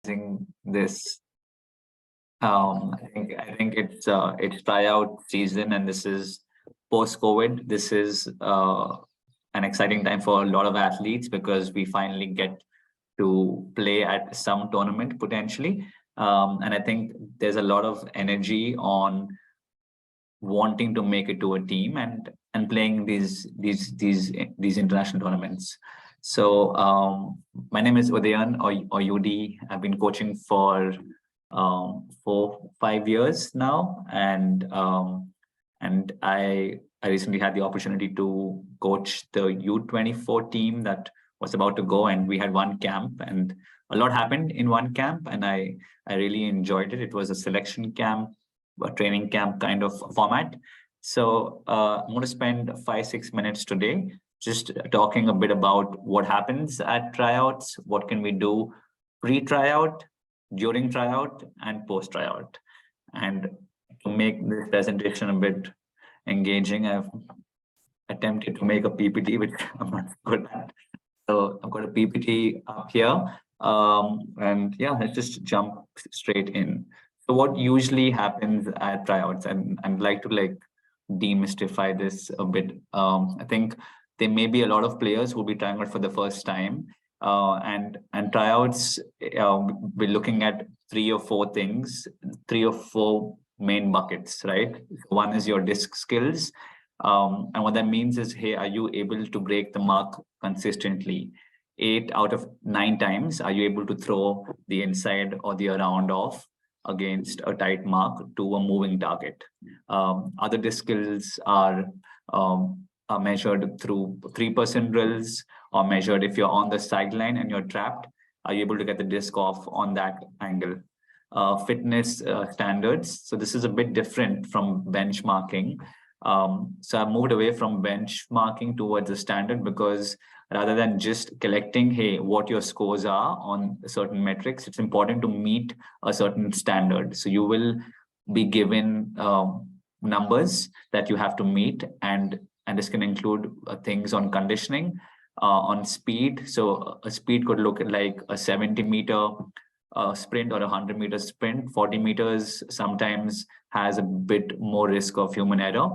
this. I think it's tryout season, and this is post-COVID. This is an exciting time for a lot of athletes because we finally get to play at some tournament potentially. And I think there's a lot of energy on wanting to make it to a team and playing these international tournaments. So my name is Udayan or UD. I've been coaching for 5 years now, and I recently had the opportunity to coach the U24 team that was about to go, and we had one camp, and a lot happened in one camp, and I really enjoyed it. It was a selection camp, a training camp kind of format. So I'm going to spend 5-6 minutes today just talking a bit about what happens at tryouts, what can we do pre-tryout, during tryout, and post-tryout. And to make this presentation a bit engaging, I've attempted to make a PPT, which I'm not good at. So I've got a PPT up here. And yeah, let's just jump straight in. So what usually happens at tryouts, and I'd like to demystify this a bit. I think there may be a lot of players who will be trying out for the first time. And tryouts, we're looking at 3 or 4 things, 3 or 4 main buckets, right? One is your disc skills. And what that means is, hey, are you able to break the mark consistently? 8 out of 9 times, are you able to throw the inside or the around off against a tight mark to a moving target? Other disc skills are measured through 3% drills, or measured if you're on the sideline and you're trapped, are you able to get the disc off on that angle? Fitness standards. So this is a bit different from benchmarking. So I moved away from benchmarking towards the standard, because rather than just collecting, hey, what your scores are on certain metrics, it's important to meet a certain standard. So you will be given numbers that you have to meet, and this can include things on conditioning, on speed. So a speed could look like a 70-meter sprint or a 100-meter sprint. 40 meters sometimes has a bit more risk of human error,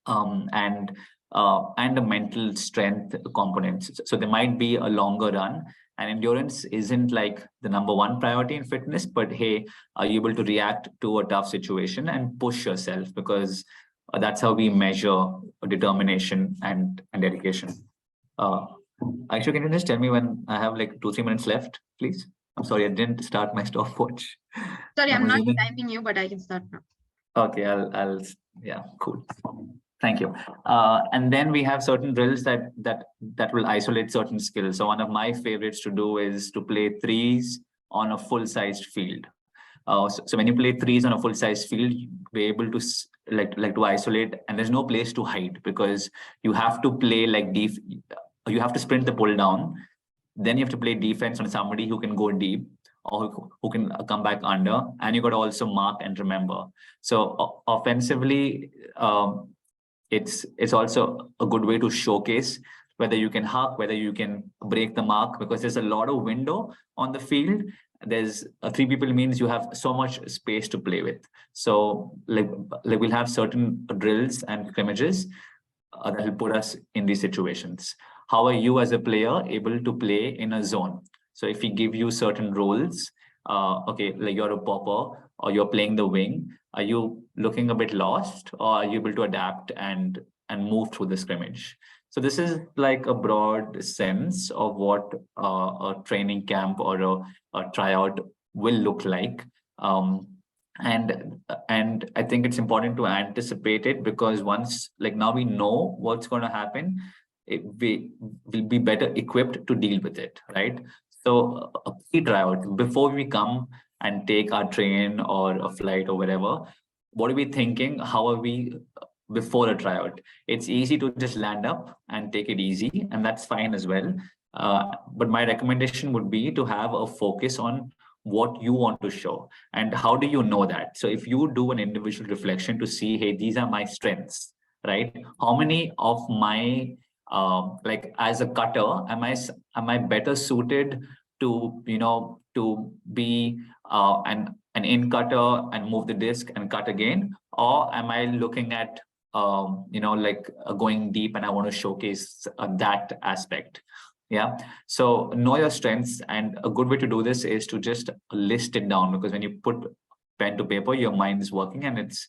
and the mental strength components. So there might be a longer run, and endurance isn't like the #1 priority in fitness, but hey, are you able to react to a tough situation and push yourself? Because that's how we measure determination and dedication. Aisha, can you just tell me when I have like 2-3 minutes left, please? I'm sorry, I didn't start my stopwatch. Sorry, I'm not timing you, but I can start now. Okay, yeah, cool. Thank you. And then we have certain drills that will isolate certain skills. So one of my favorites to do is to play threes on a full-sized field. So when you play threes on a full-sized field, we're able to to isolate, and there's no place to hide, because you have to play like deep. You have to sprint the pull down, then you have to play defense on somebody who can go deep or who can come back under, and you got to also mark and remember. So offensively, it's also a good way to showcase whether you can huck, whether you can break the mark, because there's a lot of window on the field. There's 3 people means you have so much space to play with. So like we'll have certain drills and scrimmages that will put us in these situations. How are you as a player able to play in a zone? So if we give you certain roles, okay, like you're a popper or you're playing the wing, are you looking a bit lost, or are you able to adapt and move through the scrimmage? So this is like a broad sense of what a training camp or a tryout will look like. And I think it's important to anticipate it, because once, like now we know what's going to happen, we will be better equipped to deal with it, right? So a pre-tryout, before we come and take our train or a flight or whatever, what are we thinking? How are we before a tryout? It's easy to just land up and take it easy, and that's fine as well. But my recommendation would be to have a focus on what you want to show. And how do you know that? So if you do an individual reflection to see, hey, these are my strengths, right? How many of my like as a cutter am I better suited to to be an in cutter and move the disc and cut again, or am I looking at going deep and I want to showcase that aspect? Yeah. So know your strengths, and a good way to do this is to just list it down, because when you put pen to paper, your mind is working and it's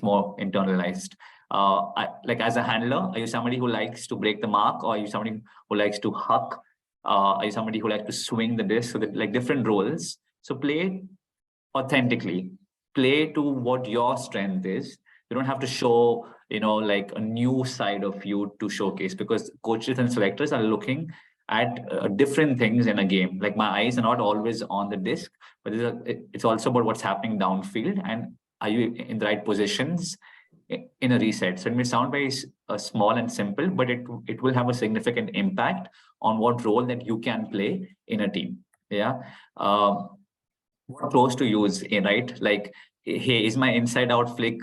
more internalized. Like as a handler, are you somebody who likes to break the mark, or are you somebody who likes to huck? Are you somebody who likes to swing the disc? So that, like, different roles. So play authentically, play to what your strength is. You don't have to show, like a new side of you to showcase, because coaches and selectors are looking at different things in a game. Like, my eyes are not always on the disc, but it's also about what's happening downfield, and are you in the right positions in a reset. So it may sound very small and simple, but it will have a significant impact on what role that you can play in a team. Yeah. What throws to use, right? Like, hey, is my inside out flick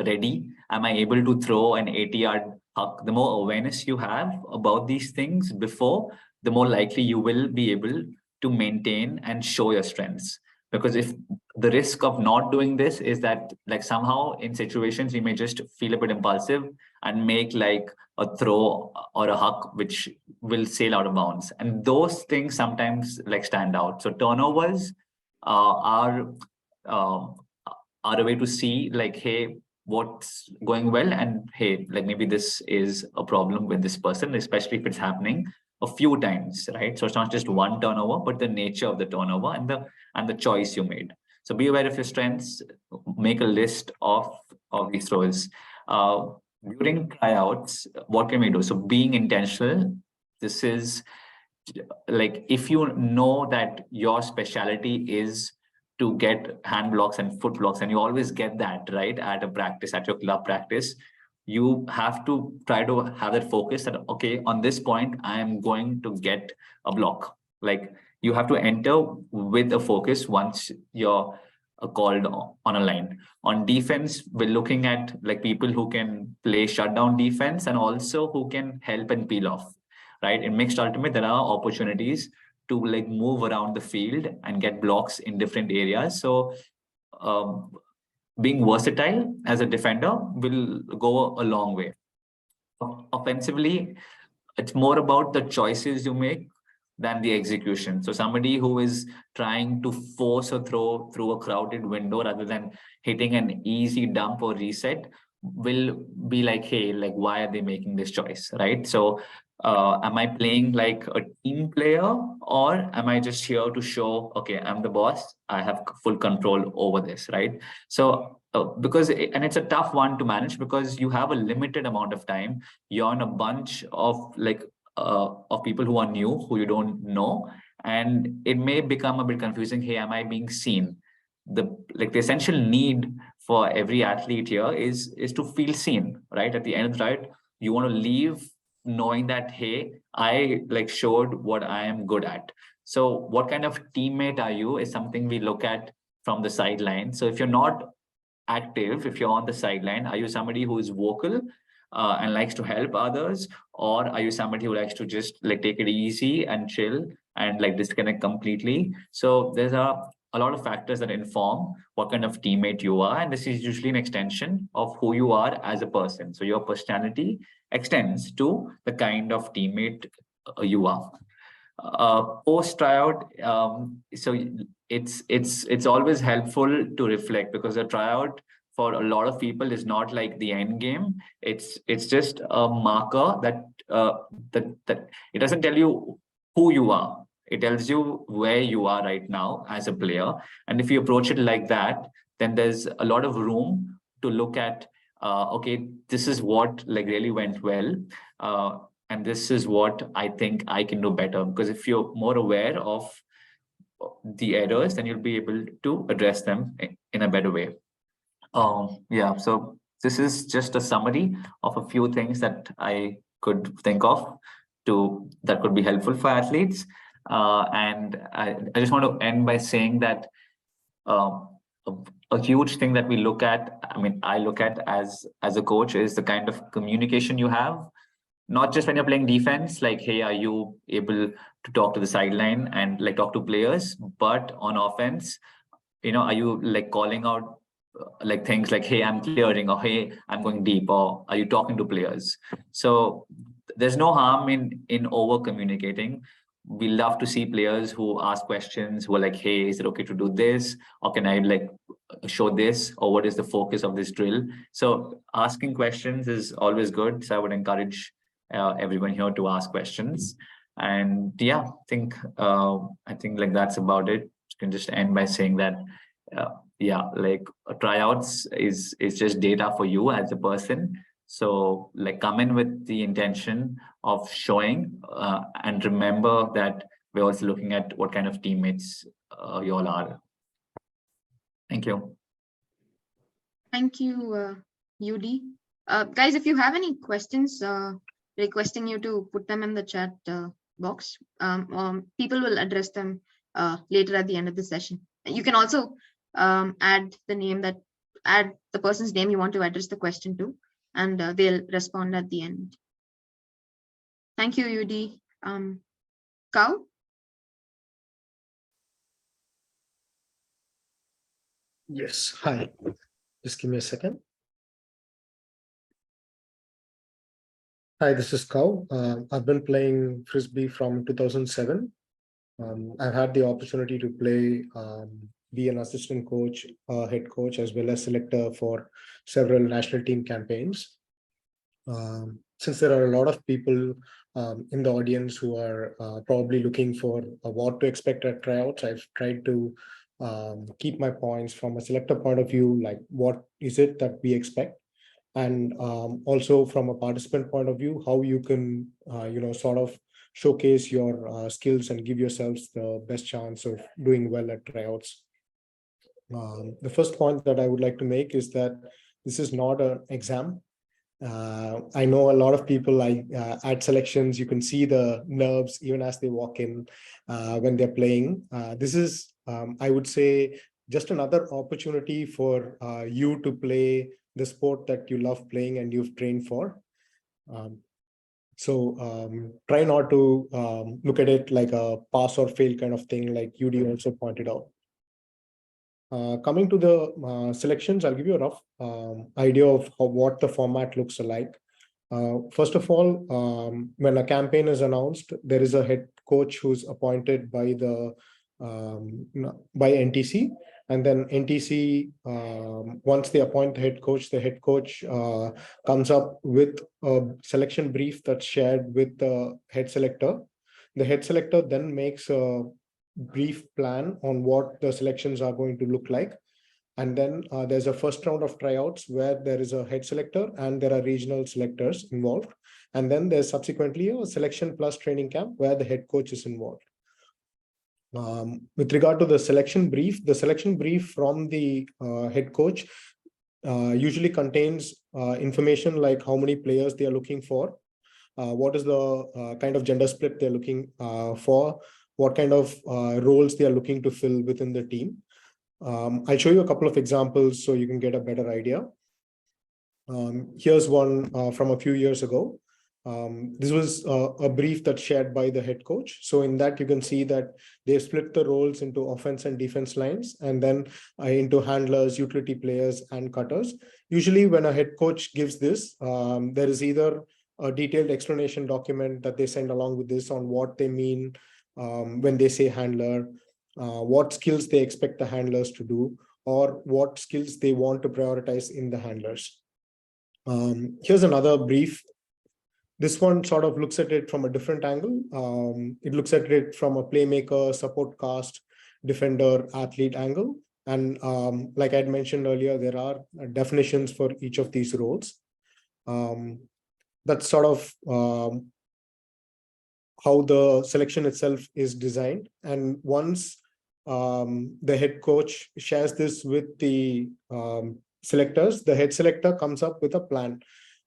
ready? Am I able to throw an 80-yard puck? The more awareness you have about these things before, the more likely you will be able to maintain and show your strengths. Because if the risk of not doing this is that, like, somehow in situations you may just feel a bit impulsive and make like a throw or a huck which will sail out of bounds, and those things sometimes like stand out. So turnovers are a way to see, like, hey, what's going well, and hey, like, maybe this is a problem with this person, especially if it's happening a few times, right? So it's not just one turnover, but the nature of the turnover and the choice you made. So be aware of your strengths, make a list of these throws. During tryouts, what can we do? So being intentional, this is like, if you know that your specialty is to get hand blocks and foot blocks, and you always get that right at a practice, at your club practice, you have to try to have that focus that, okay, on this point, I am going to get a block. Like, you have to enter with a focus once you're called on a line. On defense, we're looking at like people who can play shutdown defense and also who can help and peel off, right? In mixed ultimate, there are opportunities to like move around the field and get blocks in different areas. So being versatile as a defender will go a long way. Offensively, it's more about the choices you make than the execution. So somebody who is trying to force a throw through a crowded window rather than hitting an easy dump or reset will be like, hey, like, why are they making this choice, right? So am I playing like a team player, or am I just here to show, okay, I'm the boss, I have full control over this, right? So and it's a tough one to manage, because you have a limited amount of time. You're on a bunch of like of people who are new, who you don't know, and it may become a bit confusing. Hey, am I being seen? The essential need for every athlete here is to feel seen, right? At the end of the night, you want to leave knowing that, hey, I like showed what I am good at. So what kind of teammate are you is something we look at from the sideline. So if you're not active, if you're on the sideline, are you somebody who is vocal and likes to help others, or are you somebody who likes to just like take it easy and chill and like disconnect completely? So there's a lot of factors that inform what kind of teammate you are, and this is usually an extension of who you are as a person. So your personality extends to the kind of teammate you are. Post tryout, so it's always helpful to reflect, because a tryout for a lot of people is not like the end game. It's just a marker that that it doesn't tell you who you are. It tells you where you are right now as a player. And if you approach it like that, then there's a lot of room to look at, okay, this is what like really went well. And this is what I think I can do better. Because if you're more aware of the errors, then you'll be able to address them in a better way. Yeah, so this is just a summary of a few things that I could think of that could be helpful for athletes. And I just want to end by saying that a huge thing that we look at, I mean, I look at as a coach, is the kind of communication you have, not just when you're playing defense, like, hey, are you able to talk to the sideline and like talk to players? But on offense, are you like calling out like things like, hey, I'm clearing, or hey, I'm going deep, or are you talking to players? So there's no harm in over communicating. We love to see players who ask questions, who are like, hey, is it okay to do this, or can I like show this, or what is the focus of this drill? So asking questions is always good. So I would encourage everyone here to ask questions. And yeah, I think like that's about it. You can just end by saying that yeah, like tryouts is just data for you as a person. So like come in with the intention of showing, and remember that we're also looking at what kind of teammates you all are. Thank you. Thank you, UD. Guys, if you have any questions, requesting you to put them in the chat box. People will address them later at the end of the session. You can also add the person's name you want to address the question to, and they'll respond at the end. Thank you, UD. Cow? Yes, hi. Just give me a second. Hi, this is Cow. I've been playing Frisbee from 2007. I've had the opportunity to play, be an assistant coach, head coach, as well as selector for several national team campaigns. Since there are a lot of people in the audience who are probably looking for what to expect at tryouts, I've tried to keep my points from a selector point of view, like what is it that we expect, and also from a participant point of view, how you can sort of showcase your skills and give yourselves the best chance of doing well at tryouts. The first point that I would like to make is that this is not an exam. I know a lot of people at selections, you can see the nerves even as they walk in when they're playing. This is, I would say, just another opportunity for you to play the sport that you love playing and you've trained for. Try not to look at it like a pass or fail kind of thing, like UD also pointed out. Coming to the selections, I'll give you a rough idea of what the format looks like. First of all, when a campaign is announced, there is a head coach who's appointed by NTC, and then NTC, once they appoint the head coach comes up with a selection brief that's shared with the head selector. The head selector then makes a brief plan on what the selections are going to look like. And then there's a first round of tryouts where there is a head selector and there are regional selectors involved. And then there's subsequently a selection plus training camp where the head coach is involved. With regard to the selection brief from the head coach usually contains information like how many players they are looking for, what is the kind of gender split they're looking for, what kind of roles they are looking to fill within the team. I'll show you a couple of examples so you can get a better idea. Here's one from a few years ago. This was a brief that's shared by the head coach. So in that, you can see that they've split the roles into offense and defense lines, and then into handlers, utility players, and cutters. Usually when a head coach gives this, there is either a detailed explanation document that they send along with this on what they mean when they say handler, what skills they expect the handlers to do, or what skills they want to prioritize in the handlers. Here's another brief. This one sort of looks at it from a different angle. It looks at it from a playmaker, support cast, defender, athlete angle. And like I'd mentioned earlier, there are definitions for each of these roles. That's sort of how the selection itself is designed. And once the head coach shares this with the selectors, the head selector comes up with a plan.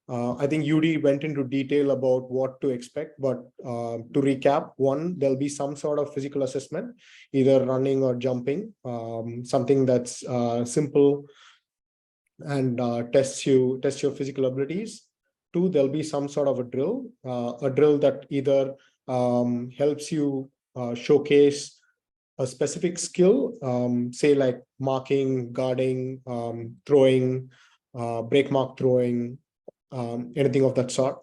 I think UD went into detail about what to expect, but to recap, one, there'll be some sort of physical assessment, either running or jumping, something that's simple and tests your physical abilities. 2, there'll be some sort of a drill that either helps you showcase a specific skill, say like marking, guarding, throwing, break mark throwing, anything of that sort.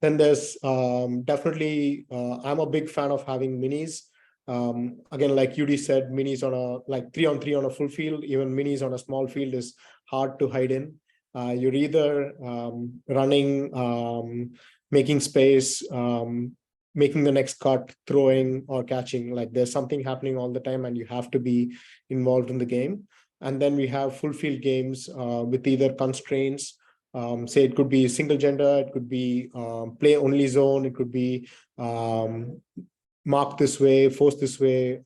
Then there's definitely, I'm a big fan of having minis. Again, like UD said, minis on a like 3-on-3 on a full field, even minis on a small field is hard to hide in. You're either running, making space, making the next cut, throwing or catching. Like there's something happening all the time and you have to be involved in the game. And then we have full field games with either constraints. Say it could be single gender, it could be play only zone, it could be mark this way, force this way,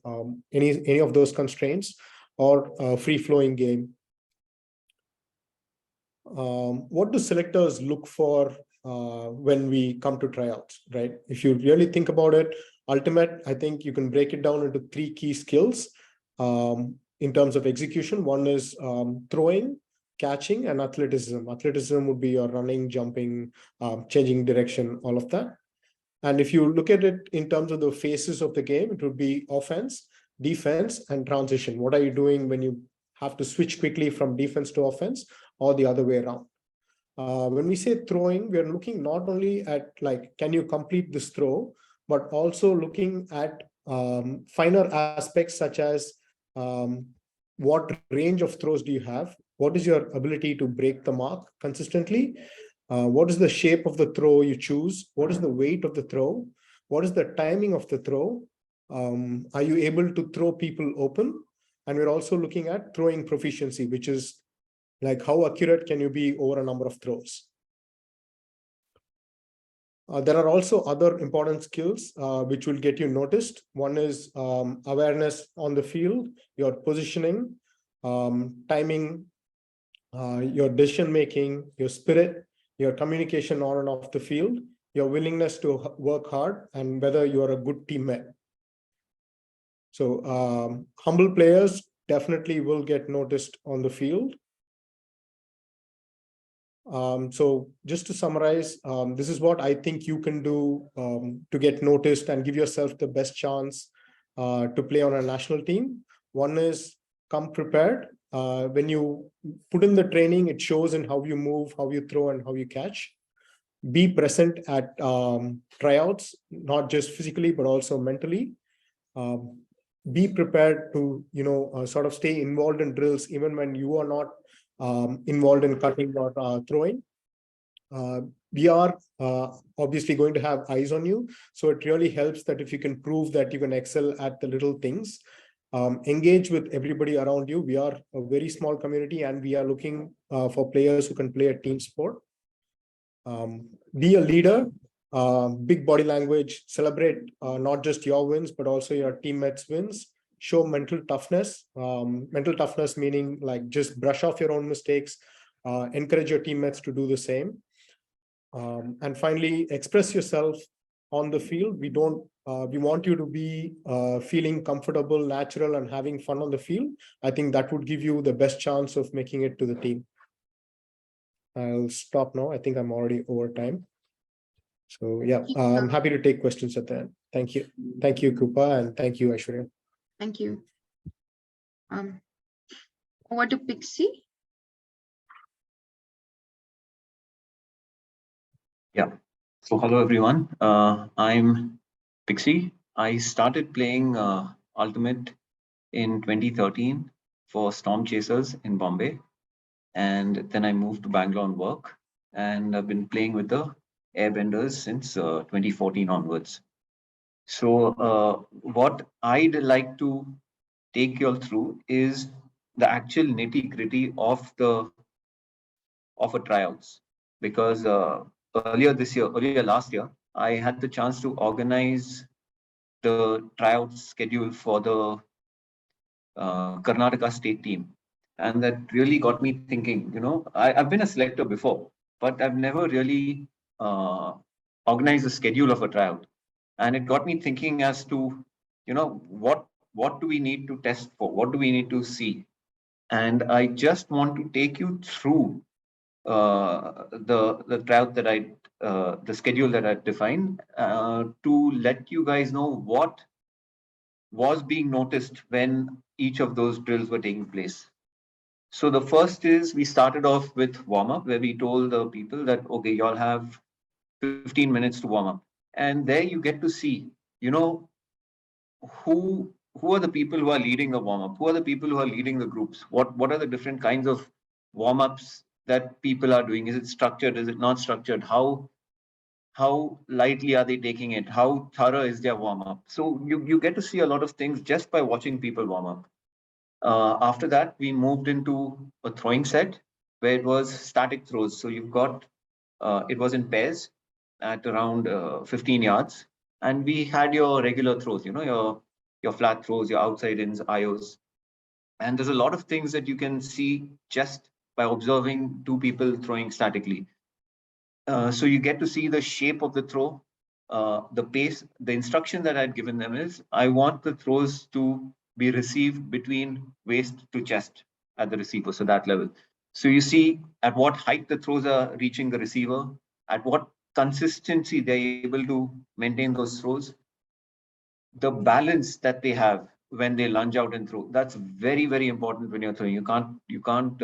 any of those constraints, or a free flowing game. What do selectors look for when we come to tryouts, right? If you really think about it, ultimate, I think you can break it down into 3 key skills in terms of execution. One is throwing, catching, and athleticism. Athleticism would be your running, jumping, changing direction, all of that. And if you look at it in terms of the phases of the game, it would be offense, defense, and transition. What are you doing when you have to switch quickly from defense to offense, or the other way around? When we say throwing, we are looking not only at like, can you complete this throw, but also looking at finer aspects such as what range of throws do you have? What is your ability to break the mark consistently? What is the shape of the throw you choose? What is the weight of the throw? What is the timing of the throw? Are you able to throw people open? And we're also looking at throwing proficiency, which is like how accurate can you be over a number of throws? There are also other important skills which will get you noticed. One is awareness on the field, your positioning, timing, your decision making, your spirit, your communication on and off the field, your willingness to work hard, and whether you are a good teammate. So humble players definitely will get noticed on the field. So just to summarize, this is what I think you can do to get noticed and give yourself the best chance to play on a national team. One is come prepared. When you put in the training, it shows in how you move, how you throw, and how you catch. Be present at tryouts, not just physically, but also mentally. Be prepared to, sort of stay involved in drills, even when you are not involved in cutting or throwing. We are obviously going to have eyes on you. So it really helps that if you can prove that you can excel at the little things, engage with everybody around you. We are a very small community and we are looking for players who can play a team sport. Be a leader, big body language, celebrate not just your wins, but also your teammates' wins. Show mental toughness, meaning like just brush off your own mistakes, encourage your teammates to do the same. And finally, express yourself on the field. We want you to be feeling comfortable, natural, and having fun on the field. I think that would give you the best chance of making it to the team. I'll stop now. I think I'm already over time. So yeah, I'm happy to take questions at the end. Thank you. Thank you, KUPA, and thank you, Aishwarya. Thank you. Over to Pixie. Yeah. So hello, everyone. I'm Pixie. I started playing Ultimate in 2013 for Storm Chasers in Bombay. And then I moved to Bangalore and work. And I've been playing with the Airbenders since 2014 onwards. So what I'd like to take you all through is the actual nitty-gritty of a tryouts, because earlier last year, I had the chance to organize the tryout schedule for the Karnataka state team. And that really got me thinking, I've been a selector before, but I've never really organized the schedule of a tryout. And it got me thinking as to, what do we need to test for? What do we need to see? And I just want to take you through the tryout that I the schedule that I defined to let you guys know what was being noticed when each of those drills were taking place. So the first is we started off with warm up, where we told the people that, okay, y'all have 15 minutes to warm up. And there you get to see, who who are the people who are leading the warm up? Who are the people who are leading the groups? What are the different kinds of warm ups that people are doing? Is it structured? Is it not structured? How lightly are they taking it? How thorough is their warm up? So you get to see a lot of things just by watching people warm up. After that, we moved into a throwing set where it was static throws. So you've got it was in pairs at around 15 yards, and we had your regular throws. Your flat throws, your outside ins, IOs, and there's a lot of things that you can see just by observing two people throwing statically. So you get to see the shape of the throw, the pace. The instruction that I'd given them is I want the throws to be received between waist to chest at the receiver, so that level. So you see at what height the throws are reaching the receiver, at what consistency they're able to maintain those throws, the balance that they have when they lunge out and throw. That's very, very important when you're throwing. You can't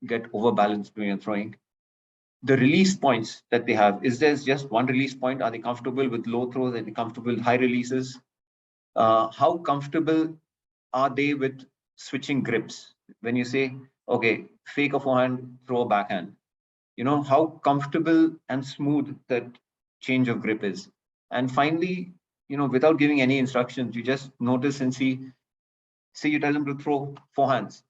get overbalanced when you're throwing. The release points that they have, is there just one release point? Are they comfortable with low throws? Are they comfortable with high releases? How comfortable are they with switching grips? When you say, okay, fake a forehand, throw a backhand, how comfortable and smooth that change of grip is. And finally, without giving any instructions, you just notice and see, say you tell them to throw forehands.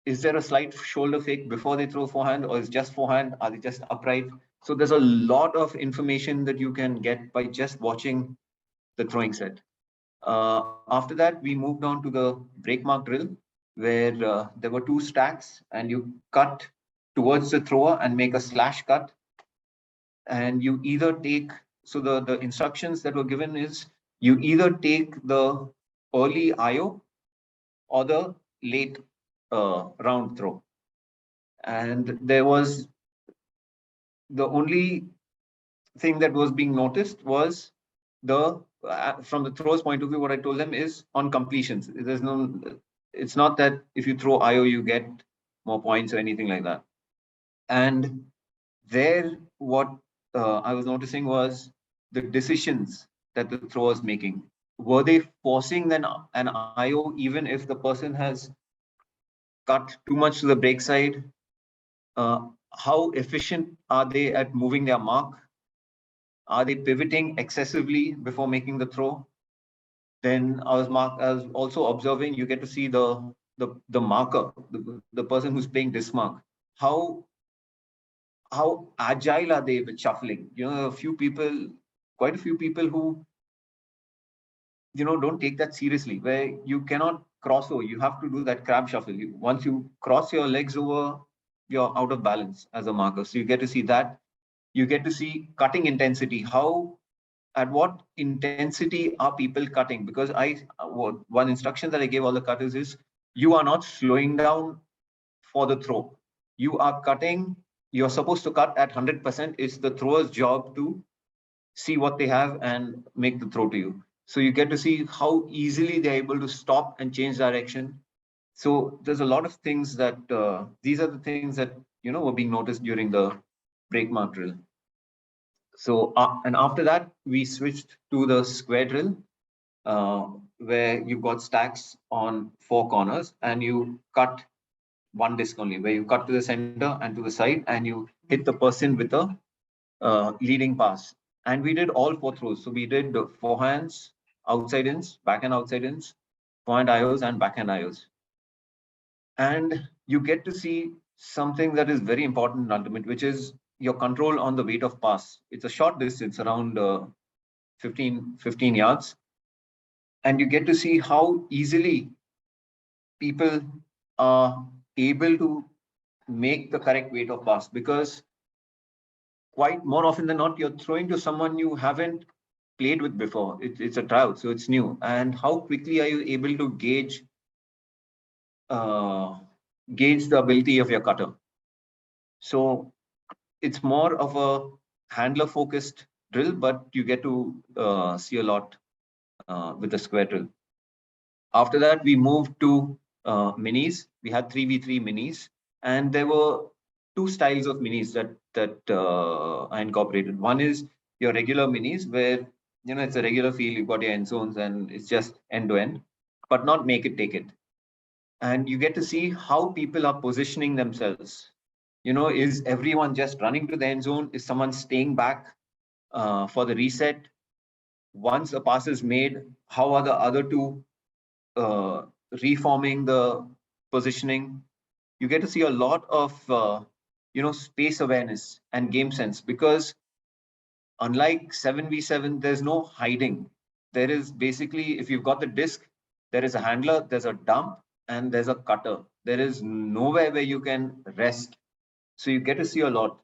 Is there a slight shoulder fake before they throw forehand, or is just forehand? Are they just upright? So there's a lot of information that you can get by just watching the throwing set. After that, we moved on to the break mark drill, where there were two stacks, and you cut towards the thrower and make a slash cut. And you either take, so the instructions that were given is you either take the early IO or the late round throw. And there was the only thing that was being noticed was the from the throwers point of view, what I told them is on completions. It's not that if you throw IO, you get more points or anything like that. And there, what I was noticing was the decisions that the thrower was making. Were they forcing an IO even if the person has cut too much to the break side? How efficient are they at moving their mark? Are they pivoting excessively before making the throw? Then I was also observing, you get to see the marker, the person who's playing dismark. How agile are they with shuffling? Quite a few people who don't take that seriously, where you cannot cross over. You have to do that crab shuffle. Once you cross your legs over, you're out of balance as a marker. So you get to see that. You get to see cutting intensity. At what intensity are people cutting? Because one instruction that I gave all the cutters is you are not slowing down for the throw. You are cutting. You're supposed to cut at 100%. It's the thrower's job to see what they have and make the throw to you. So you get to see how easily they're able to stop and change direction. So there's a lot of things that these are the things that were being noticed during the break mark drill. So and after that, we switched to the square drill, where you've got stacks on four corners, and you cut one disc only, where you cut to the center and to the side, and you hit the person with a leading pass. And we did all four throws. So we did the forehands, outside ins, backhand outside ins, forehand IOs, and backhand IOs. And you get to see something that is very important in ultimate, which is your control on the weight of pass. It's a short distance, around 15 yards. And you get to see how easily people are able to make the correct weight of pass, because quite more often than not, you're throwing to someone you haven't played with before. It's a tryout, so it's new. And how quickly are you able to gauge the ability of your cutter? So it's more of a handler focused drill, but you get to see a lot with the square drill. After that, we moved to minis. We had 3v3 minis, and there were two styles of minis that I incorporated. One is your regular minis, where it's a regular field, you've got your end zones, and it's just end to end, but not make it take it. And you get to see how people are positioning themselves. Is everyone just running to the end zone? Is someone staying back for the reset? Once a pass is made, how are the other two reforming the positioning? You get to see a lot of space awareness and game sense, because unlike 7v7, there's no hiding. There is basically, if you've got the disc, there is a handler, there's a dump, and there's a cutter. There is nowhere where you can rest. So you get to see a lot.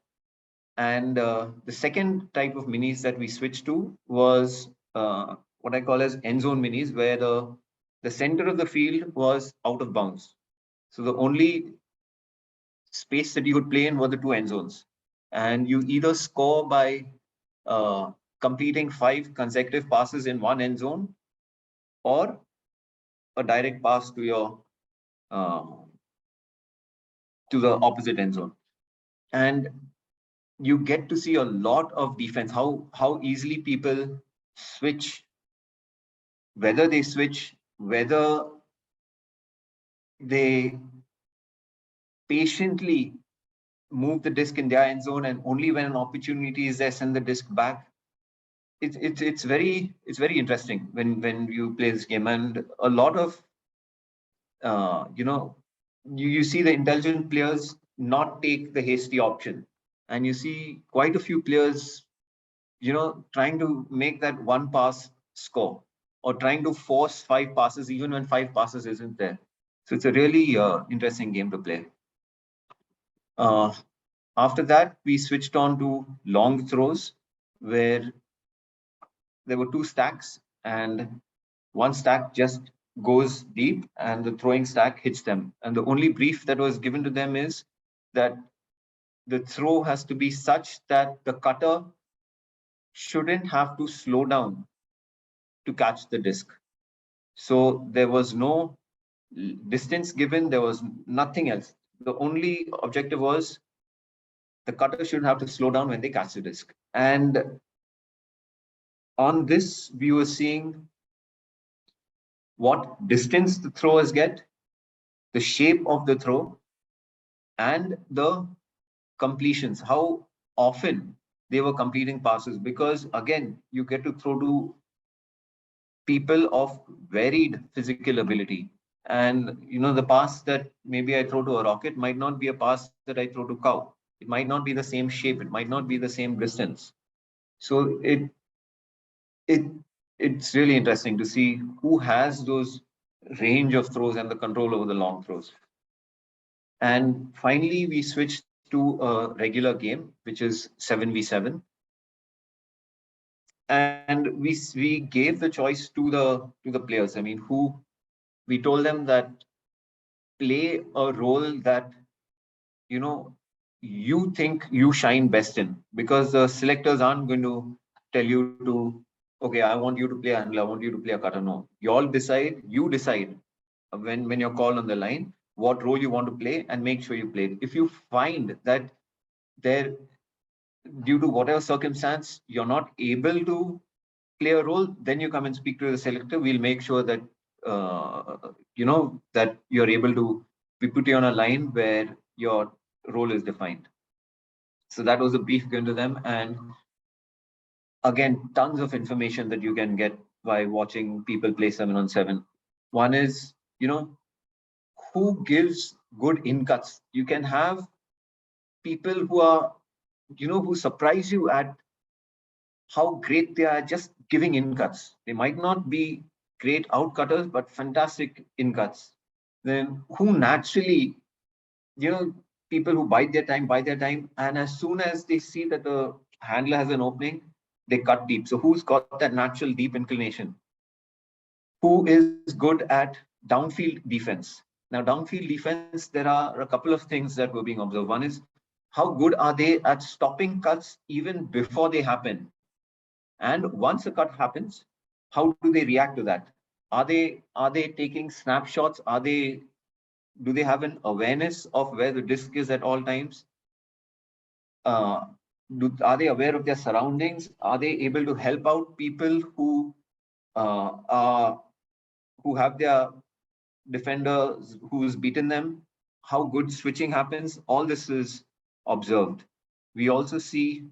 And the second type of minis that we switched to was what I call as end zone minis, where the center of the field was out of bounds. So the only space that you could play in were the two end zones. And you either score by completing 5 consecutive passes in one end zone, or a direct pass to your to the opposite end zone. And you get to see a lot of defense, how easily people switch, whether they patiently move the disc in their end zone, and only when an opportunity is there, send the disc back. It's very interesting when you play this game. And a lot of you see the intelligent players not take the hasty option, and you see quite a few players trying to make that one pass score, or trying to force 5 passes even when 5 passes isn't there. So it's a really interesting game to play. After that, we switched on to long throws, where there were 2 stacks, and one stack just goes deep and the throwing stack hits them. And the only brief that was given to them is that the throw has to be such that the cutter shouldn't have to slow down to catch the disc. So there was no distance given, there was nothing else. The only objective was the cutter shouldn't have to slow down when they catch the disc. And on this, we were seeing what distance the throwers get, the shape of the throw, and the completions, how often they were completing passes. Because again, you get to throw to people of varied physical ability. And the pass that maybe I throw to a rocket might not be a pass that I throw to cow. It might not be the same shape, it might not be the same distance. So it's really interesting to see who has those range of throws and the control over the long throws. And finally, we switched to a regular game, which is 7v7. And we gave the choice to the players. I mean, who we told them that play a role that you think you shine best in, because the selectors aren't going to tell you to, okay, I want you to play a handler, I want you to play a cutter. No, you decide when you're called on the line what role you want to play, and make sure you play it. If you find that there, due to whatever circumstance, you're not able to play a role, then you come and speak to the selector. We'll make sure that that you're able to, we put you on a line where your role is defined. So that was a brief given to them. And again, tons of information that you can get by watching people play 7-on-7. One is, who gives good in cuts. You can have people who are, who surprise you at how great they are just giving in cuts. They might not be great out cutters, but fantastic in cuts. Then who naturally, people who bide their time, and as soon as they see that the handler has an opening, they cut deep. So who's got that natural deep inclination? Who is good at downfield defense? Now, downfield defense, there are a couple of things that were being observed. One is How good are they at stopping cuts even before they happen? And once a cut happens, how do they react to that? Are they taking snapshots? Do they have an awareness of where the disc is at all times? Uh, are they aware of their surroundings? Are they able to help out people are who have their defenders who's beaten them? How good switching happens? All this is observed. We also see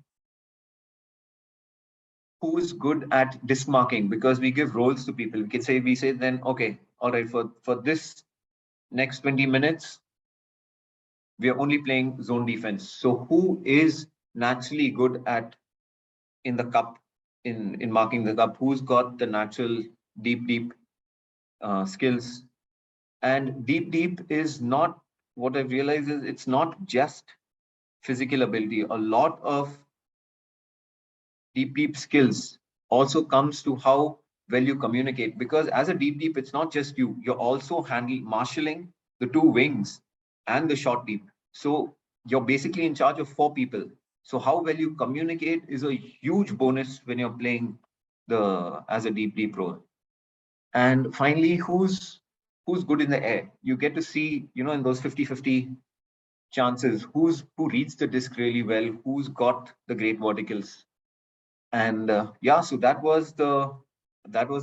who's good at disc marking, because we give roles to people. We say then, okay, all right, for this next 20 minutes, we are only playing zone defense. So who is naturally good at in the cup, in marking the cup? Who's got the natural deep skills? And deep is not, what I've realized is it's not just physical ability. A lot of deep skills also comes to how well you communicate, because as a deep it's not just you're also marshalling the two wings and the short deep. So you're basically in charge of 4 people. So how well you communicate is a huge bonus when you're playing as a deep role. And finally, who's good in the air? You get to see, in those 50-50 chances, who reads the disc really well, who's got the great verticals. And yeah, so that was the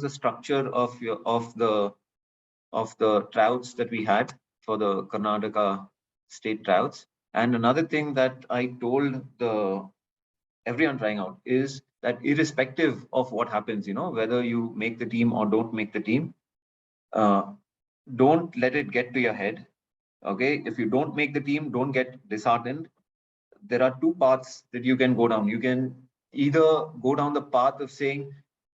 structure of the tryouts that we had for the Karnataka state tryouts. And another thing that I told everyone trying out is that irrespective of what happens, whether you make the team or don't make the team, don't let it get to your head. Okay, if you don't make the team, don't get disheartened. There are 2 paths that you can go down. You can either go down the path of saying,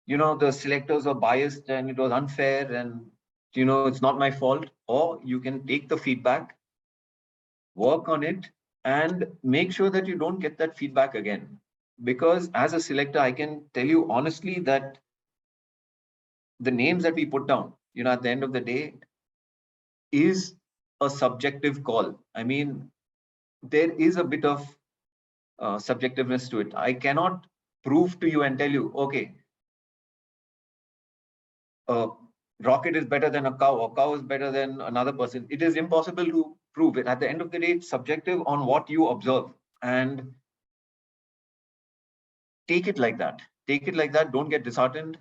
the selectors are biased and it was unfair and, it's not my fault. Or you can take the feedback, work on it, and make sure that you don't get that feedback again. Because as a selector, I can tell you honestly that the names that we put down, at the end of the day, is a subjective call. I mean, there is a bit of subjectiveness to it. I cannot prove to you and tell you, okay, rocket is better than a cow, or cow is better than another person. It is impossible to prove it. At the end of the day, it's subjective on what you observe, and take it like that. Take it like that. Don't get disheartened.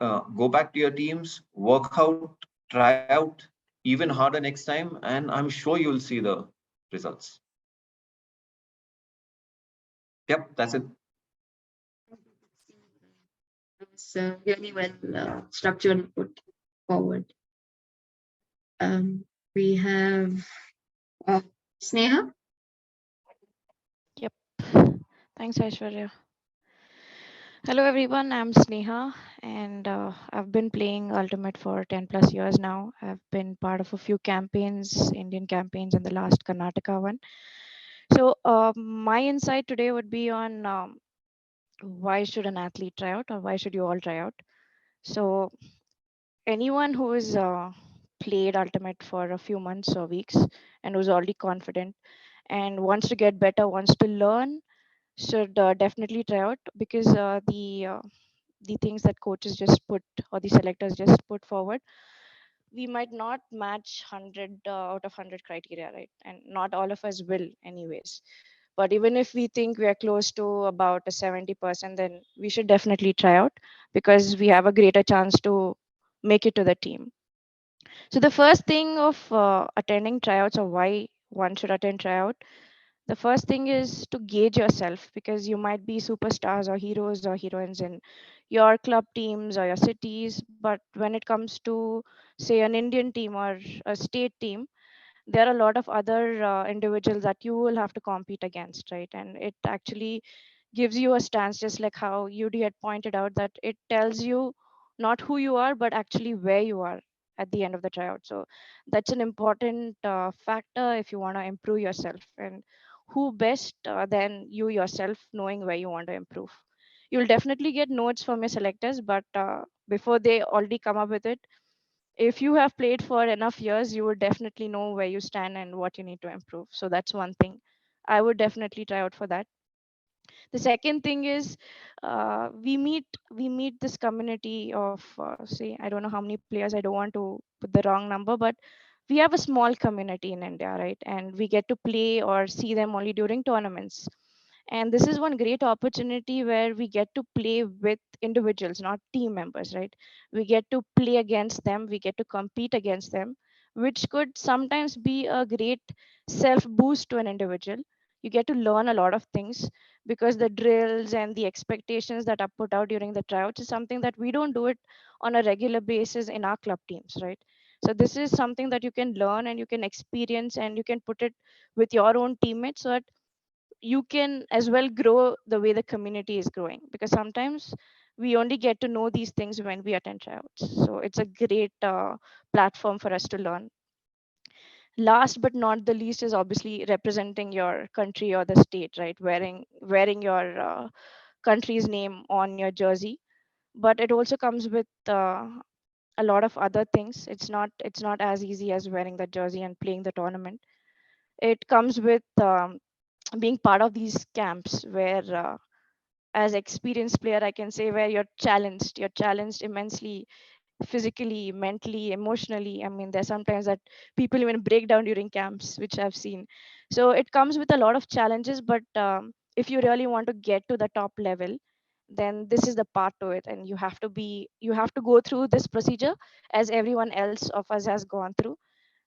Go back to your teams, work out, try out even harder next time, and I'm sure you'll see the results. Yep, that's it. It's really well structured and put forward. We have Sneha. Yep. Thanks, Aishwarya. Hello, everyone. I'm Sneha, and I've been playing Ultimate for 10 plus years now. I've been part of a few campaigns, Indian campaigns, and the last Karnataka one. So my insight today would be on why should an athlete try out, or why should you all try out? So anyone who is played Ultimate for a few months or weeks and who's already confident and wants to get better, wants to learn, should definitely try out, because the things that coaches just put or the selectors just put forward, we might not match 100 out of 100 criteria, right? And not all of us will anyways. But even if we think we are close to about a 70%, then we should definitely try out, because we have a greater chance to make it to the team. So the first thing of attending tryouts, or why one should attend tryout, the first thing is to gauge yourself, because you might be superstars or heroes or heroines in your club teams or your cities, but when it comes to, say, an Indian team or a state team, there are a lot of other individuals that you will have to compete against, right? And it actually gives you a stance, just like how UD had pointed out, that it tells you not who you are, but actually where you are at the end of the tryout. So that's an important factor if you want to improve yourself. And who best than you yourself, knowing where you want to improve? You'll definitely get notes from your selectors, but before they already come up with it, if you have played for enough years, you would definitely know where you stand and what you need to improve. So that's one thing I would definitely try out for that. The second thing is we meet this community of say, I don't know how many players, I don't want to put the wrong number, but we have a small community in India, right? And we get to play or see them only during tournaments. And this is one great opportunity where we get to play with individuals, not team members, right? We get to play against them, we get to compete against them, which could sometimes be a great self boost to an individual. You get to learn a lot of things, because the drills and the expectations that are put out during the tryouts is something that we don't do it on a regular basis in our club teams, right? So this is something that you can learn and you can experience, and you can put it with your own teammates, so that you can as well grow the way the community is growing, because sometimes we only get to know these things when we attend tryouts. So it's a great platform for us to learn. Last but not the least is obviously representing your country or the state, right? Wearing your country's name on your jersey. But it also comes with a lot of other things. It's not as easy as wearing the jersey and playing the tournament. It comes with being part of these camps where as experienced player, I can say, where you're challenged immensely, physically, mentally, emotionally. I mean, there's sometimes that people even break down during camps, which I've seen. So it comes with a lot of challenges, but if you really want to get to the top level, then this is the part to it, and you have to go through this procedure as everyone else of us has gone through.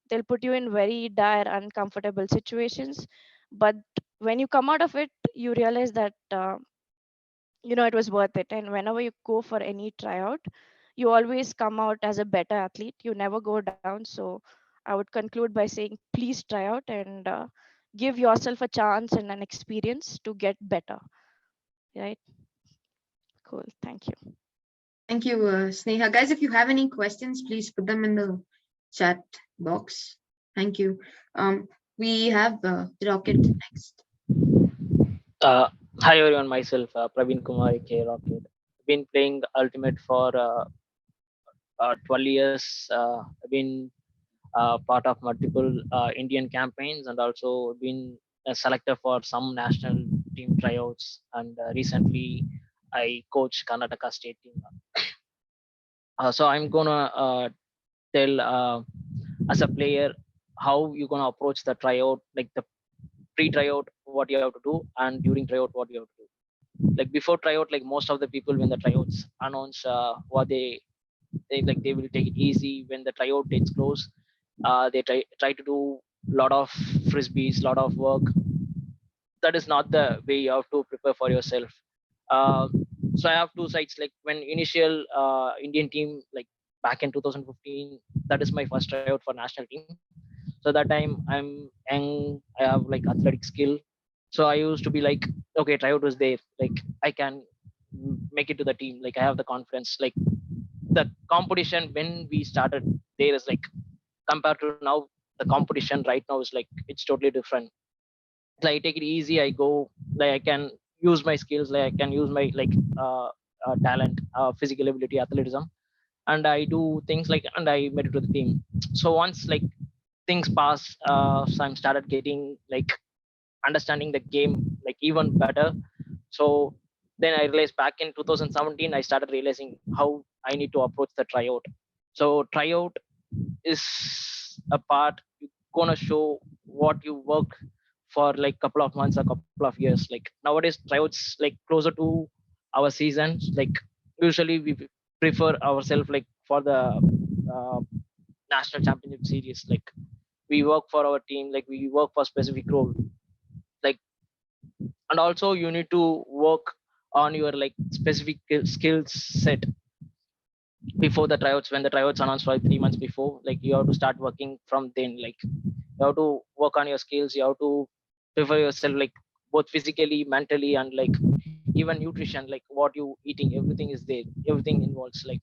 They'll put you in very dire, uncomfortable situations, but when you come out of it, you realize that it was worth it. And whenever you go for any tryout, you always come out as a better athlete. You never go down. So I would conclude by saying, please try out and give yourself a chance and an experience to get better. Right? Cool. Thank you. Thank you, Sneha. Guys, if you have any questions, please put them in the chat box. Thank you. We have Rocket next. Uh, Hi everyone, myself Praveen Kumar K. Rocket. Been playing Ultimate for 12 years. I've been part of multiple Indian campaigns, and also been a selector for some national team tryouts. And recently, I coach Karnataka state team. So I'm gonna tell as a player how you're gonna approach the tryout, like the pre-tryout, what you have to do, and during tryout, what you have to do. Like before tryout, like most of the people when the tryouts announce what they will take it easy. When the tryout dates close, they try to do a lot of frisbees, lot of work. That is not the way you have to prepare for yourself. uh, so I have two sides. Like when initial Indian team, like back in 2015, that is my first tryout for national team. So that time I'm young, I have like athletic skill. So I used to be like, okay, tryout was there, like I can make it to the team, like I have the confidence. Like the competition when we started there is like, compared to now, the competition right now is like, it's totally different. Like I take it easy, I go, like I can use my skills, like I can use my like talent, physical ability, athleticism, and I do things like, and I made it to the team. So once like things pass, so I'm started getting like understanding the game like even better. So then I realized back in 2017, I started realizing how I need to approach the tryout. So tryout is a part you gonna show what you work for like couple of months or couple of years. Like nowadays tryouts like closer to our seasons, like usually we prefer ourselves like for the uh, national championship series. Like we work for our team, like we work for specific role. Like, and also you need to work on your like specific skills set before the tryouts. When the tryouts announced for 3 months before, like you have to start working from then. Like you have to work on your skills, you have to prepare yourself like both physically, mentally, and like even nutrition, like what you eating, everything is there, everything involves. Like,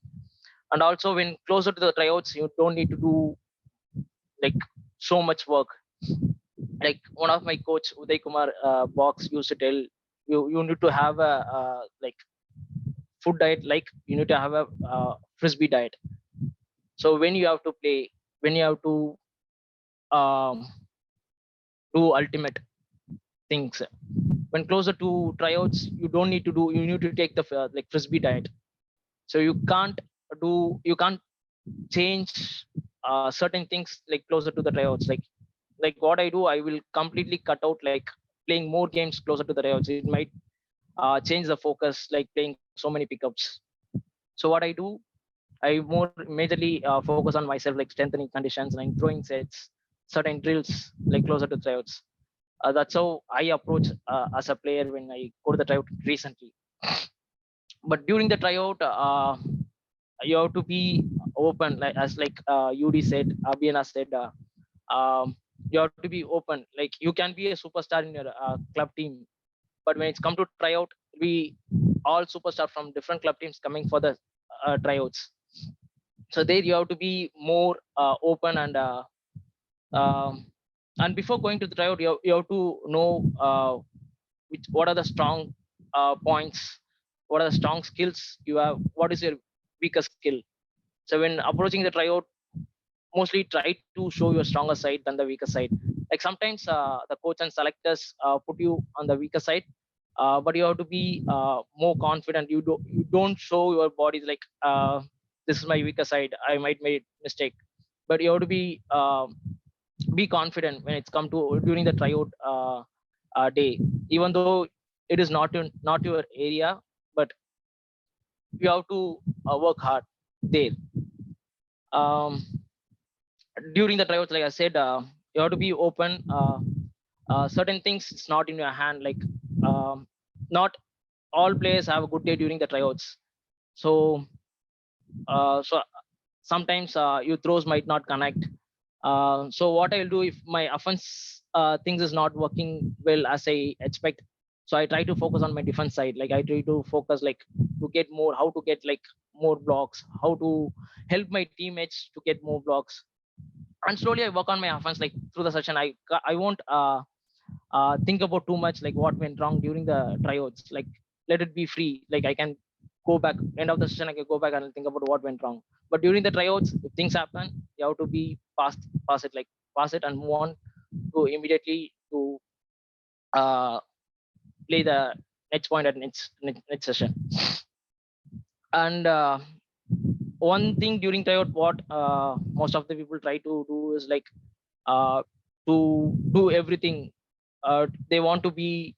and also when closer to the tryouts, you don't need to do like so much work. Like one of my coach Uday Kumar Box used to tell, you need to have a like food diet, like you need to have a frisbee diet. So when you have to play, when you have to um, do ultimate, things. When closer to tryouts, you don't need to do. You need to take the like frisbee diet. So you can't change certain things like closer to the tryouts. Like what I do, I will completely cut out like playing more games closer to the tryouts. It might change the focus, like playing so many pickups. So what I do, I more majorly focus on myself, like strengthening conditions and throwing sets, certain drills, like closer to tryouts. That's how I approach as a player when I go to the tryout recently. But during the tryout, you have to be open, like as like UD said, Abhiana said, you have to be open. Like you can be a superstar in your club team, but when it's come to tryout, we all superstar from different club teams coming for the tryouts. So there you have to be more open um, and before going to the tryout, you have to know what are the strong points, what are the strong skills you have, what is your weakest skill. So when approaching the tryout, mostly try to show your stronger side than the weaker side. Like sometimes the coach and selectors put you on the weaker side, but you have to be more confident. You don't show your body like this is my weaker side, I might make mistake. But you have to be confident when it's come to during the tryout day, even though it is not your area, but you have to work hard there. um, During the tryouts, like I said, you have to be open. Certain things it's not in your hand, like not all players have a good day during the tryouts. So so sometimes your throws might not connect. So what I'll do if my offense things is not working well as I expect, so I try to focus on my defense side. Like I try to focus like to get more, how to get like more blocks, how to help my teammates to get more blocks. And slowly I work on my offense. Like through the session, I won't think about too much like what went wrong during the tryouts. Like let it be free. Like I can go back end of the session, I can go back and think about what went wrong. But during the tryouts, if things happen, you have to be pass it, like pass it and move on to immediately to uh, play the next point at next session. And one thing during tryout, what most of the people try to do is like to do everything. They want to be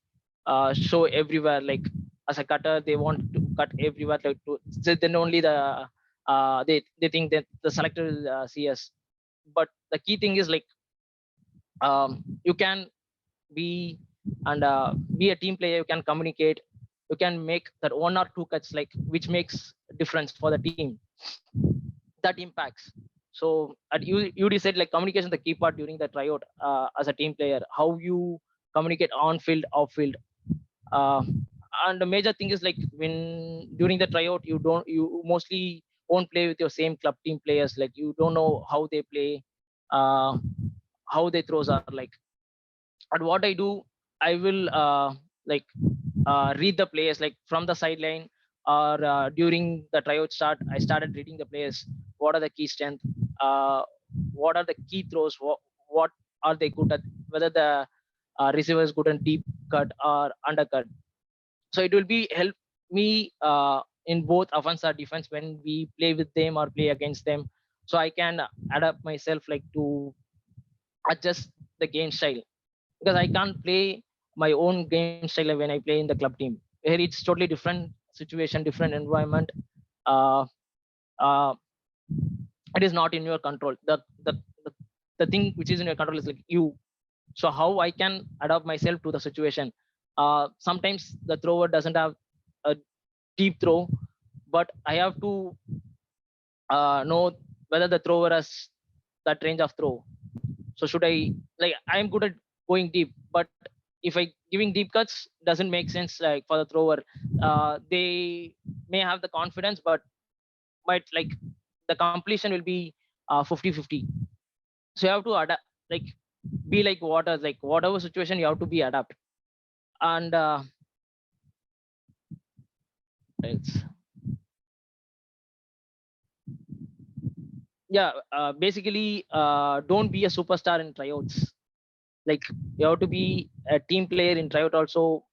show everywhere. Like as a cutter, they want to cut everywhere. Like so then only they think that the selector will see us. But the key thing is like you can be and be a team player. You can communicate. You can make that one or two cuts, like which makes difference for the team. That impacts. So you said like communication is the key part during the tryout as a team player. How you communicate on field, off field. Uh, and the major thing is like when during the tryout, you mostly won't play with your same club team players. Like you don't know how they play, uh, how they throws are like. And what I do, I will like read the players like from the sideline, or during the tryout start, I started reading the players. What are the key strength, uh, what are the key throws, what are they good at, whether the receiver is good in deep cut or undercut. So it will be help me in both offense or defense when we play with them or play against them. So I can adapt myself like to adjust the game style, because I can't play my own game style when I play in the club team. Here it's totally different situation, different environment. Uh, uh, it is not in your control. The thing which is in your control is like you. So how I can adapt myself to the situation. Sometimes the thrower doesn't have a deep throw, but I have to know whether the thrower has that range of throw. So should I, like I'm good at going deep, but if I giving deep cuts doesn't make sense like for the thrower. They may have the confidence, but might like the completion will be 50-50. So you have to adapt, like be like water, like whatever situation you have to be adapt. And it's yeah, basically don't be a superstar in tryouts. Like you have to be a team player in tryout also,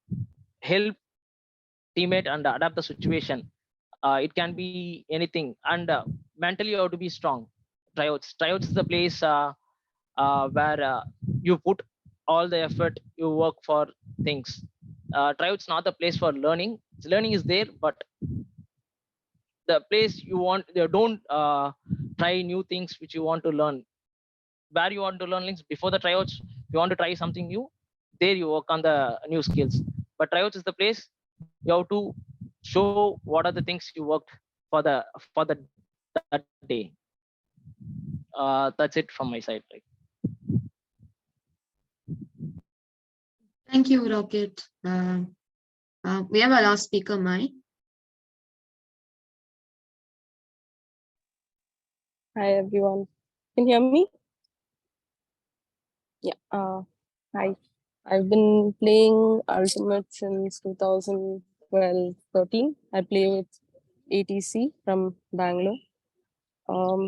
help teammate and adapt the situation. It can be anything, and mentally you have to be strong. Tryouts is the place where you put all the effort, you work for things. Tryouts not the place for learning. Learning is there, but the place you want, you don't try new things which you want to learn. Where you want to learn things before the tryouts, you want to try something new, there you work on the new skills. But tryouts is the place you have to show what are the things you worked for the that day. That's it from my side. Like, Thank you, Rocket. We have our last speaker, Mai. Hi everyone. Can you hear me? Yeah. Hi. I've been playing Ultimate since 2012-13. I play with ATC from Bangalore.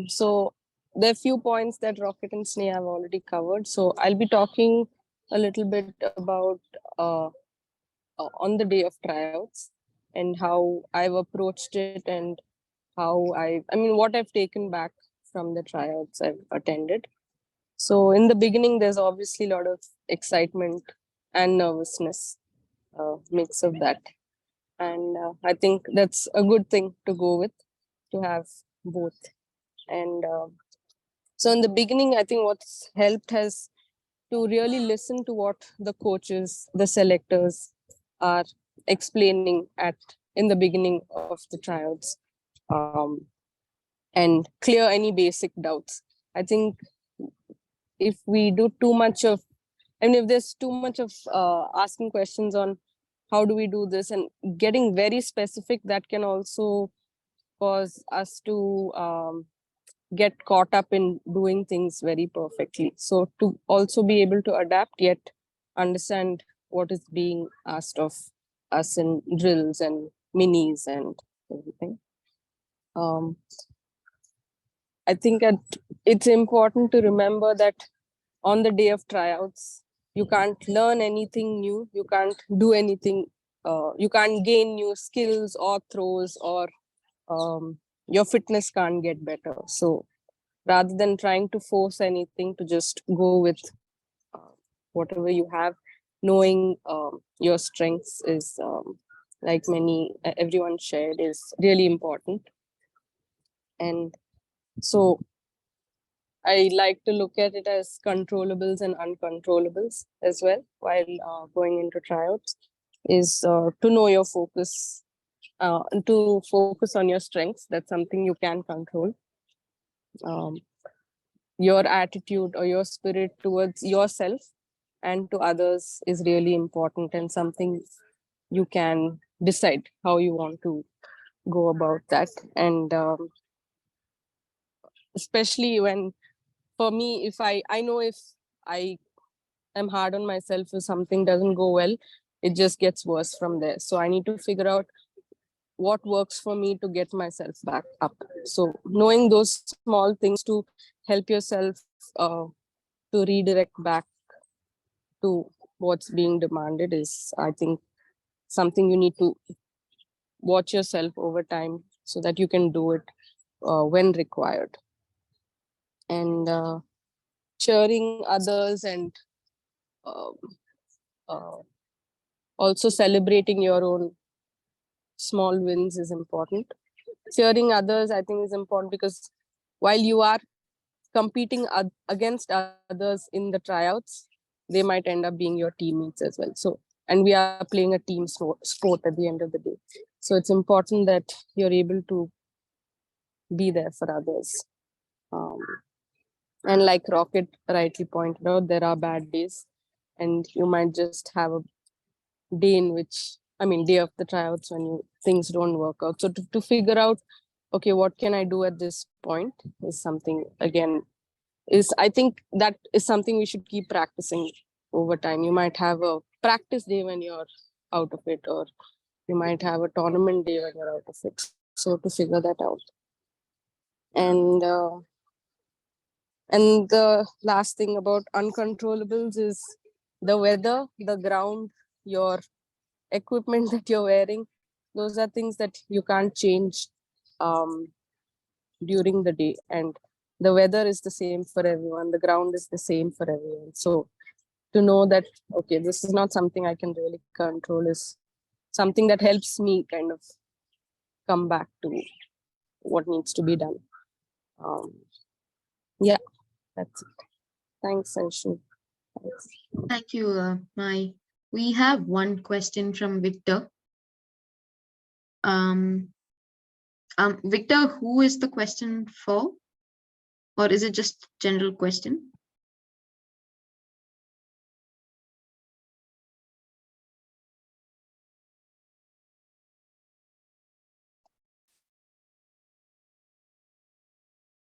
So there are a few points that Rocket and Sneha have already covered. So I'll be talking a little bit about on the day of tryouts and how I've approached it and how I mean what I've taken back from the tryouts I've attended. So in the beginning, there's obviously a lot of excitement and nervousness, mix of that. And I think that's a good thing to go with, to have both. And so in the beginning, I think what's helped has to really listen to what the coaches, the selectors are explaining in the beginning of the tryouts, and clear any basic doubts. I think if we do too much of, and if there's too much of asking questions on how do we do this and getting very specific, that can also cause us to get caught up in doing things very perfectly. So to also be able to adapt yet understand what is being asked of us in drills and minis and everything. I think it's important to remember that on the day of tryouts, you can't learn anything new. You can't do anything. You can't gain new skills or throws, or your fitness can't get better. So rather than trying to force anything, to just go with whatever you have, knowing your strengths is, like everyone shared, is really important. And so I like to look at it as controllables and uncontrollables as well while going into tryouts, is to know your focus, and to focus on your strengths. That's something you can control. Your attitude or your spirit towards yourself and to others is really important, and something you can decide how you want to go about that. And especially when, for me, if I know if I am hard on myself, if something doesn't go well, it just gets worse from there. So I need to figure out what works for me to get myself back up. So knowing those small things to help yourself to redirect back to what's being demanded is, I think, something you need to watch yourself over time so that you can do it when required. And cheering others and also celebrating your own small wins is important. Cheering others, I think, is important because while you are competing against others in the tryouts, they might end up being your teammates as well. So, and we are playing a team sport at the end of the day. So it's important that you're able to be there for others. And like Rocket rightly pointed out, there are bad days, and you might just have a day in which, day of the tryouts when things don't work out. So to figure out, okay, what can I do at this point is something, again, I think that is something we should keep practicing over time. You might have a practice day when you're out of it, or you might have a tournament day when you're out of it. So to figure that out. And And the last thing about uncontrollables is the weather, the ground, your equipment that you're wearing. Those are things that you can't change during the day. And the weather is the same for everyone. The ground is the same for everyone. So to know that, okay, this is not something I can really control is something that helps me kind of come back to what needs to be done. Yeah, that's it. Thanks, Anshu. Thanks. Thank you, Mai. We have one question from Victor. Victor, who is the question for? Or is it just general question?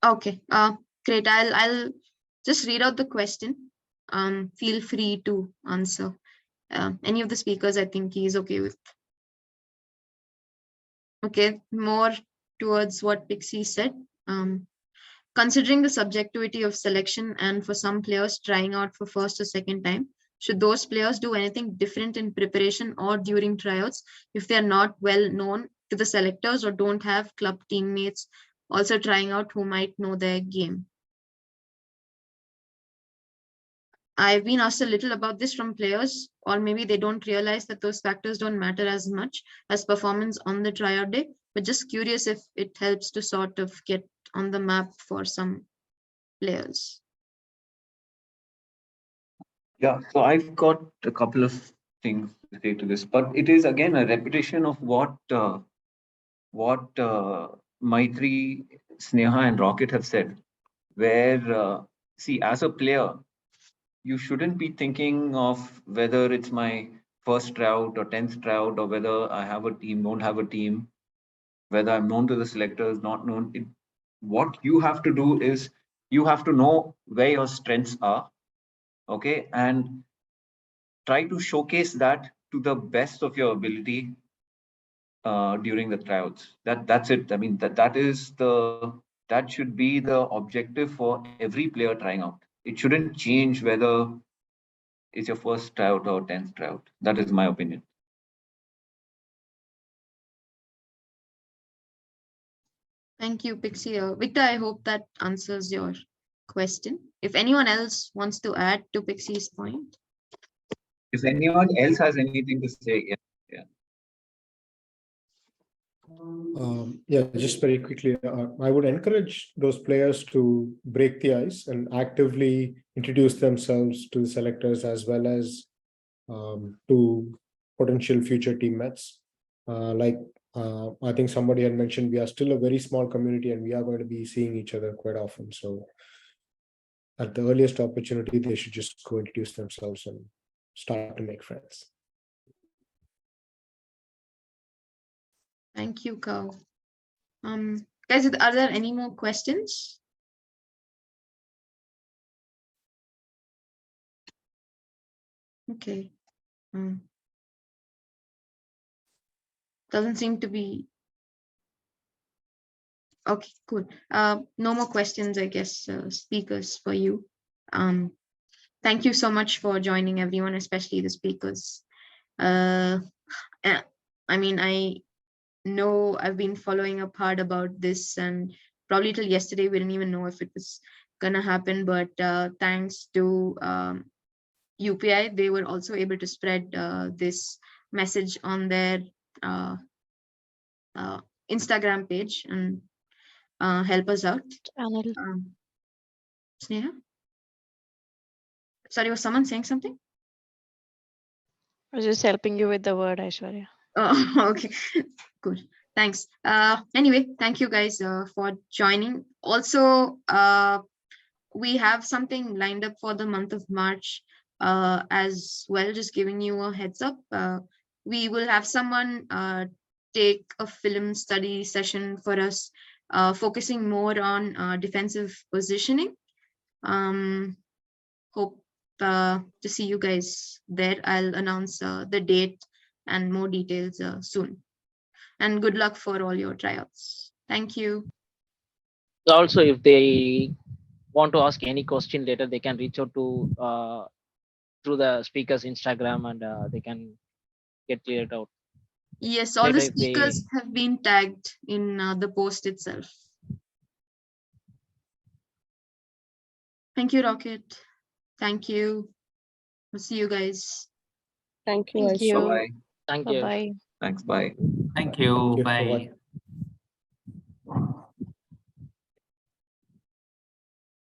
Okay, great. I'll just read out the question. Feel free to answer. Any of the speakers, I think he is okay with. Okay, more towards what Pixie said. Considering the subjectivity of selection and for some players trying out for first or second time, should those players do anything different in preparation or during tryouts if they're not well known to the selectors or don't have club teammates also trying out who might know their game? I've been asked a little about this from players, or maybe they don't realize that those factors don't matter as much as performance on the tryout day, but just curious if it helps to sort of get on the map for some players. Yeah, so I've got a couple of things to say to this, but it is again a repetition of what Maitri, Sneha, and Rocket have said, where see, as a player, you shouldn't be thinking of whether it's my first tryout or 10th tryout, or whether I have a team, don't have a team, whether I'm known to the selectors, not known. What you have to do is you have to know where your strengths are, okay, and try to showcase that to the best of your ability during the tryouts. That's it. I mean, that should be the objective for every player trying out. It shouldn't change whether it's your first tryout or 10th tryout. That is my opinion. Thank you, Pixie. Victor, I hope that answers your question. If anyone else wants to add to Pixie's point. If anyone else has anything to say, yeah. Yeah, just very quickly, I would encourage those players to break the ice and actively introduce themselves to the selectors as well as to potential future teammates. I think somebody had mentioned, we are still a very small community and we are going to be seeing each other quite often. So at the earliest opportunity, they should just go introduce themselves and start to make friends. Thank you, Kao. Guys, are there any more questions? Okay. Doesn't seem to be. Okay, cool. No more questions, I guess, speakers for you. Thank you so much for joining, everyone, especially the speakers. I mean, I know I've been following up hard about this, and probably till yesterday we didn't even know if it was gonna happen, but thanks to UPAI, they were also able to spread this message on their Instagram page and help us out. Sneha? Sorry, was someone saying something? I was just helping you with the word, Aishwarya. Oh, okay, good. Thanks. Anyway, thank you guys for joining. Also, we have something lined up for the month of March as well, just giving you a heads up. We will have someone take a film study session for us, focusing more on defensive positioning. Hope to see you guys there. I'll announce the date and more details soon. And good luck for all your tryouts. Thank you. Also, if they want to ask any question later, they can reach out to through the speaker's Instagram, and they can get cleared out. Yes, all the Later if they- speakers have been tagged in the post itself. Thank you, Rocket. Thank you. We'll see you guys. Thank you. Thank Aishwarya. you. Bye. Thank you. Bye-bye. Thanks. Bye. Thank you. Thank you. Bye. Bye-bye.